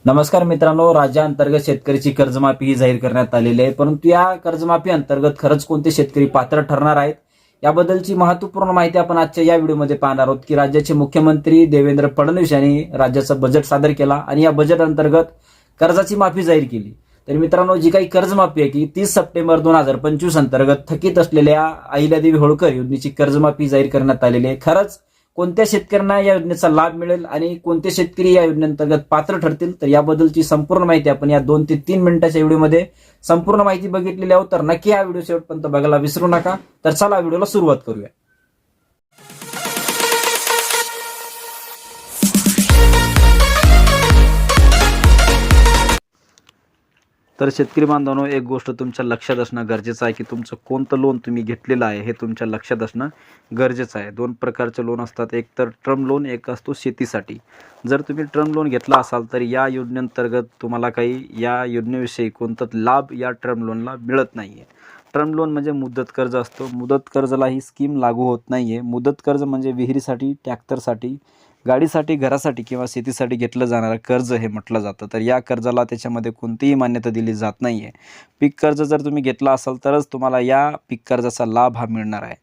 नमस्कार मित्रांनो, राज्याअंतर्गत शेतकऱ्याची कर्जमाफी ही जाहीर करण्यात आलेली आहे. परंतु या कर्जमाफी अंतर्गत खरंच कोणते शेतकरी पात्र ठरणार आहेत याबद्दलची महत्त्वपूर्ण माहिती आपण आजच्या या व्हिडिओमध्ये पाहणार आहोत की राज्याचे मुख्यमंत्री देवेंद्र फडणवीस यांनी राज्याचं बजेट सादर केला आणि या बजेट अंतर्गत कर्जाची माफी जाहीर केली. तर मित्रांनो, जी काही कर्जमाफी आहे की 30 सप्टेंबर 2025 अंतर्गत थकीत असलेल्या अहिल्यादेवी होळकर योजनेची कर्जमाफी जाहीर करण्यात आलेली आहे. खरंच कोणत्या शेतकऱ्यांना या योजनेचा लाभ मिळेल आणि कोणते शेतकरी या योजनेअंतर्गत पात्र ठरतील, तर याबद्दलची संपूर्ण माहिती आपण या 2 ते 3 मिनिटाच्या व्हिडिओमध्ये संपूर्ण माहिती बघितलेली आहोत. तर नक्की हा व्हिडिओ शेवटपर्यंत बघायला विसरू नका. तर चला व्हिडिओला सुरुवात करूया. तर शेतकरी बांधवांनो, एक गोष्ट तुमच्या लक्षात असणं गरजेचं आहे की तुमचं कोणतं लोन तुम्ही घेतलेलं आहे हे तुमच्या लक्षात असणं गरजेचं आहे. 2 प्रकारचे लोन असतात, एक तर टर्म लोन, एक असतो शेतीसाठी. जर तुम्ही टर्म लोन घेतला असाल तर या योजनेअंतर्गत तुम्हाला काही या योजनेविषयी कोणताच लाभ या टर्म लोनला मिळत नाही आहे. टर्म लोन म्हणजे मुदत कर्ज असतो. मुदत कर्जाला ही स्कीम लागू होत नाही आहे. मुदत कर्ज म्हणजे विहिरीसाठी, ट्रॅक्टरसाठी, गाडीसाठी, घरासाठी किंवा शेतीसाठी घेतलं जाणारं कर्ज हे म्हटलं जातं. तर या कर्जाला त्याच्यामध्ये कोणतीही मान्यता दिली जात नाही आहे. पीक कर्ज जर तुम्ही घेतला असाल तरच तुम्हाला या पीक कर्जाचा लाभ हा मिळणार आहे.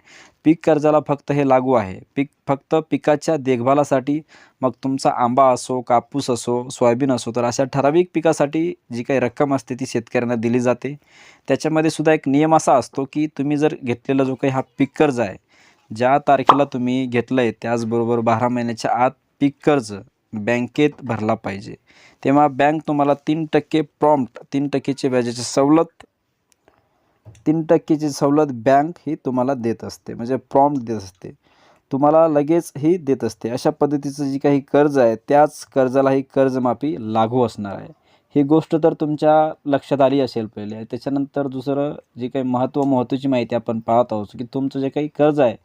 पीक कर्जाला फक्त हे लागू आहे फक्त पिकाच्या देखभालासाठी. मग तुमचा आंबा असो, कापूस असो, सोयाबीन असो, तर अशा ठराविक पिकासाठी जी काही रक्कम असते ती शेतकऱ्यांना दिली जाते. त्याच्यामध्ये सुद्धा एक नियम असा असतो की तुम्ही जर घेतलेला जो काही हा पीक कर्ज आहे, ज्या तारखेला तुम्ही घेतलं आहे त्याचबरोबर 12 महिन्याच्या आत पीक कर्ज बँकेत भरला पाहिजे. तेव्हा बँक तुम्हाला 3% प्रॉम्प्ट 3%ची व्याजाची सवलत 3%ची सवलत बँक ही तुम्हाला देत असते. म्हणजे प्रॉम्प्ट देत असते, तुम्हाला लगेच ही देत असते. अशा पद्धतीचं जी काही कर्ज आहे त्याच कर्जाला ही कर्जमाफी लागू असणार आहे. ही गोष्ट तर तुमच्या लक्षात आली असेल पहिले. त्याच्यानंतर दुसरं जी काही महत्त्वाची माहिती आपण पाहत आहोत की तुमचं जे काही कर्ज आहे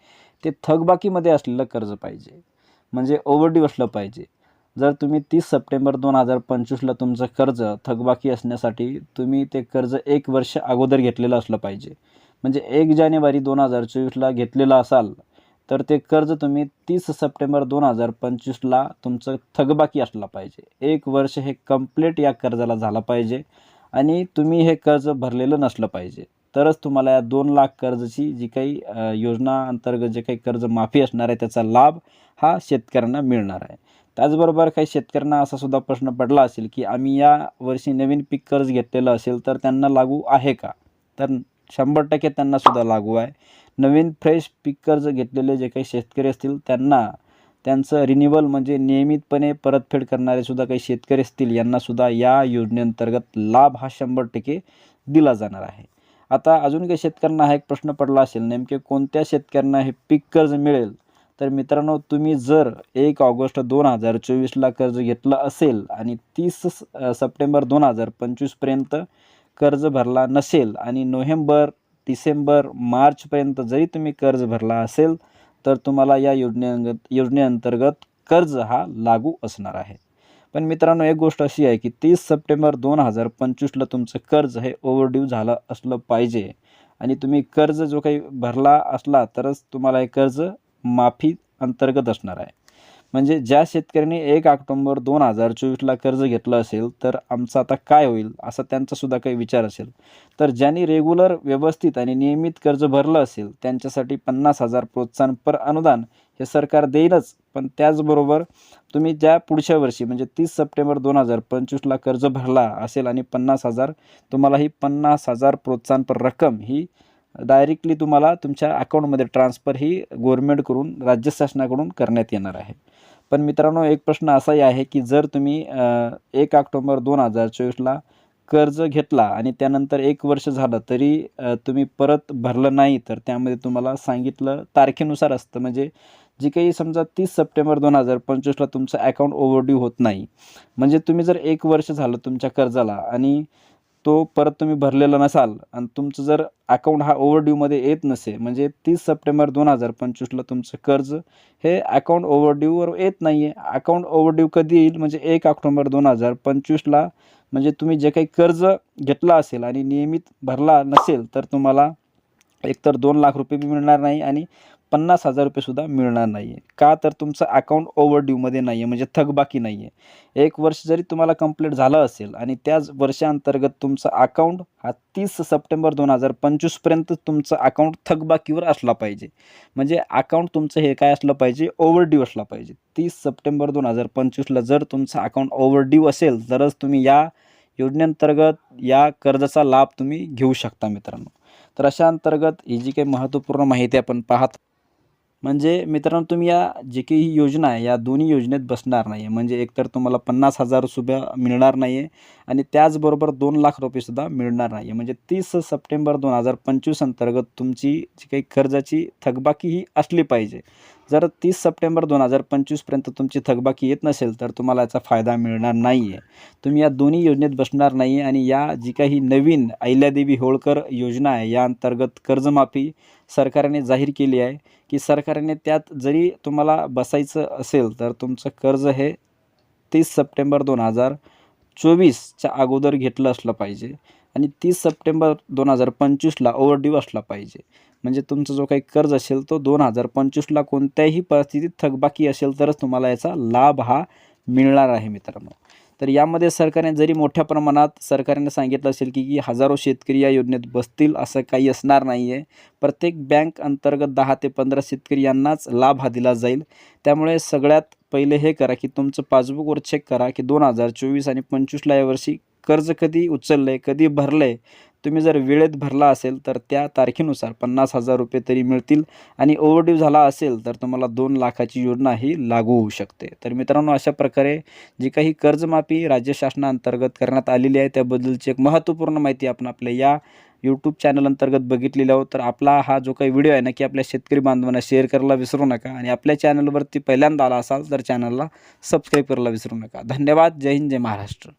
ते थकबाकीमध्ये असलेलं कर्ज पाहिजे, म्हणजे ओव्हरड्यू असलं पाहिजे. जर तुम्ही 30 सप्टेंबर 2025ला तुमचं कर्ज थकबाकी असण्यासाठी तुम्ही ते कर्ज 1 वर्ष अगोदर घेतलेलं असलं पाहिजे. म्हणजे 1 जानेवारी 2024ला घेतलेलं असाल तर ते कर्ज तुम्ही 30 सप्टेंबर 2025ला तुमचं थकबाकी असलं पाहिजे. 1 वर्ष हे कंप्लीट या कर्जाला झालं पाहिजे आणि तुम्ही हे कर्ज भरलेलं नसलं पाहिजे. तरच तुम्हाला या 2 लाख कर्जाची जी काही योजना अंतर्गत जे काही कर्ज माफी असणार आहे त्याचा लाभ हा शेतकऱ्यांना मिळणार आहे. त्याचबरोबर काही शेतकऱ्यांना असा सुद्धा प्रश्न पडला असेल की आम्ही या वर्षी नवीन पीक कर्ज घेतलेलं असेल तर त्यांना लागू आहे का? तर 100% त्यांना सुद्धा लागू आहे. नवीन फ्रेश पीक कर्ज घेतलेले जे काही शेतकरी असतील त्यांना त्यांचं रिन्युअल म्हणजे नियमितपणे परतफेड करणारे सुद्धा काही शेतकरी असतील यांना सुद्धा या योजनेअंतर्गत लाभ हा 100% दिला जाणार आहे. आता अजून काही शेतकऱ्यांना हा एक प्रश्न पडला असेल, नेमके कोणत्या शेतकऱ्यांना हे पीक कर्ज मिळेल? तर मित्रांनो, तुम्ही जर 1 ऑगस्ट 2024ला कर्ज घेतलं असेल आणि 30 सप्टेंबर 2025पर्यंत कर्ज भरला नसेल आणि नोव्हेंबर, डिसेंबर, मार्चपर्यंत जरी तुम्ही कर्ज भरला असेल तर तुम्हाला या योजनेअंतर्गत कर्ज हा लागू असणार आहे. पण मित्रांनो, एक गोष्ट अशी आहे की 30 सप्टेंबर 2025ला तुमचं कर्ज हे ओव्हरड्यू झालं असलं पाहिजे आणि तुम्ही कर्ज जो काही भरला असला तरच तुम्हाला हे कर्ज माफी अंतर्गत असणार आहे. म्हणजे ज्या शेतकऱ्यांनी 1 ऑक्टोबर 2024ला कर्ज घेतलं असेल तर आमचं आता काय होईल असा त्यांचा सुद्धा काही विचार असेल. तर ज्यांनी रेग्युलर, व्यवस्थित आणि नियमित कर्ज भरलं असेल त्यांच्यासाठी 50,000 प्रोत्साहनपर अनुदान हे सरकार देईलच. पण त्याचबरोबर तुम्ही ज्या पुढच्या वर्षी म्हणजे 30 सप्टेंबर 2025ला कर्ज भरला असेल आणि 50,000 तुम्हाला ही 50,000 प्रोत्साहनपर रक्कम ही डायरेक्टली तुम्हाला तुमच्या अकाउंटमध्ये ट्रान्सफर ही गव्हर्नमेंटकडून, राज्य शासनाकडून करण्यात येणार आहे. पण मित्रांनो, एक प्रश्न असाही आहे की जर तुम्ही 1 ऑक्टोबर 2024ला कर्ज घेतला आणि त्यानंतर 1 वर्ष झालं तरी तुम्ही परत भरलं नाही तर त्यामध्ये तुम्हाला सांगितलं तारखेनुसार असतं. म्हणजे जी काही समजा 30 सप्टेंबर 2025ला तुमचं अकाउंट ओव्हरड्यू होत नाही, म्हणजे तुम्ही जर 1 वर्ष झालं तुमच्या कर्जाला आणि तो परत तुम्ही भरलेला नसाल आणि तुमचं जर अकाउंट हा ओव्हरड्यूमध्ये येत नसेल, म्हणजे 30 सप्टेंबर 2025ला तुमचं कर्ज हे अकाउंट ओव्हरड्यूवर येत नाही आहे. अकाउंट ओव्हरड्यू कधी येईल? म्हणजे 1 ऑक्टोबर 2025ला. म्हणजे तुम्ही जे काही कर्ज घेतलं असेल आणि नियमित भरला नसेल तर तुम्हाला एकतर 2 लाख रुपये बी मिळणार नाही आणि 50,000 रुपयेसुद्धा मिळणार नाही आहे. का तर तुमचं अकाउंट ओव्हरड्यूमध्ये नाही आहे, म्हणजे थकबाकी नाही आहे. 1 वर्ष जरी तुम्हाला कंप्लीट झालं असेल आणि त्याच वर्षांतर्गत तुमचं अकाउंट हा 30 सप्टेंबर 2025 पर्यंत तुमचं अकाउंट थकबाकीवर असला पाहिजे. म्हणजे अकाउंट तुमचं हे काय असलं पाहिजे, ओव्हरड्यू असला पाहिजे. 30 सप्टेंबर 2025ला जर तुमचं अकाउंट ओव्हरड्यू असेल तरच तुम्ही या योजनेअंतर्गत या कर्जाचा लाभ तुम्ही घेऊ शकता मित्रांनो. तर अशा अंतर्गत ही जी काही महत्त्वपूर्ण माहिती आपण पाहत, म्हणजे मित्रांनो तुम्ही या जी काही ही योजना आहे या दोन्ही योजनेत बसणार नाही आहे. म्हणजे एकतर तुम्हाला 50,000 सुद्धा मिळणार नाही आहे आणि त्याचबरोबर 2,00,000 रुपयेसुद्धा मिळणार नाही आहे. म्हणजे 30 सप्टेंबर 2025 अंतर्गत तुमची जी काही कर्जाची थकबाकी ही असली पाहिजे. जर 30 सप्टेंबर 2025 पर्यंत तुमची थकबाकी येत नसेल तर तुम्हाला याचा फायदा मिळणार नाही आहे. तुम्ही या दोन्ही योजनेत बसणार नाही आहे आणि या जी काही नवीन अहिल्यादेवी होळकर योजना आहे या अंतर्गत कर्जमाफी सरकारने जाहीर केली आहे, की सरकारने त्यात जरी तुम्हाला बसायचं असेल तर तुमचं कर्ज हे 30 सप्टेंबर 2024च्या अगोदर घेतलं असलं पाहिजे आणि 30 सप्टेंबर 2025ला ओव्हरड्यू असला पाहिजे. म्हणजे तुमचा जो काही कर्ज असेल तो 2025ला कोणत्याही परिस्थितीत थकबाकी असेल तरच तुम्हाला याचा लाभ हा मिळणार आहे मित्रांनो. तर यामध्ये सरकारने जरी मोठ्या प्रमाणात सरकारने सांगितलं असेल की हजारो शेतकरी या योजनेत बसतील, असं काही असणार नाही आहे. प्रत्येक बँक अंतर्गत 10 ते 15 शेतकरी यांनाच लाभ हा दिला जाईल. त्यामुळे सगळ्यात पहिले हे करा की तुमचं पासबुकवर चेक करा की 2024 आणि 25ला यावर्षी कर्ज कधी उचललं आहे, कधी भरलं आहे. तुम्ही जर वेळेत भरला असेल तर त्या तारखेनुसार 50,000 रुपये तरी मिळतील आणि ओव्हरड्यू झाला असेल तर तुम्हाला 2,00,000ची योजना ही लागू होऊ शकते. तर मित्रांनो अशा प्रकारे जी काही कर्जमाफी राज्य शासनाअंतर्गत करण्यात आलेली आहे त्याबद्दलची एक महत्त्वपूर्ण माहिती आपण आपल्या या यूट्यूब चॅनल अंतर्गत बघितलेली आहोत. तर आपला हा जो काही व्हिडिओ आहे नक्की आपल्या शेतकरी बांधवांना शेअर करायला विसरू नका आणि आपल्या चॅनलवरती पहिल्यांदा आला असाल तर चॅनलला सबस्क्राईब करायला विसरू नका. धन्यवाद. जय हिंद, जय महाराष्ट्र.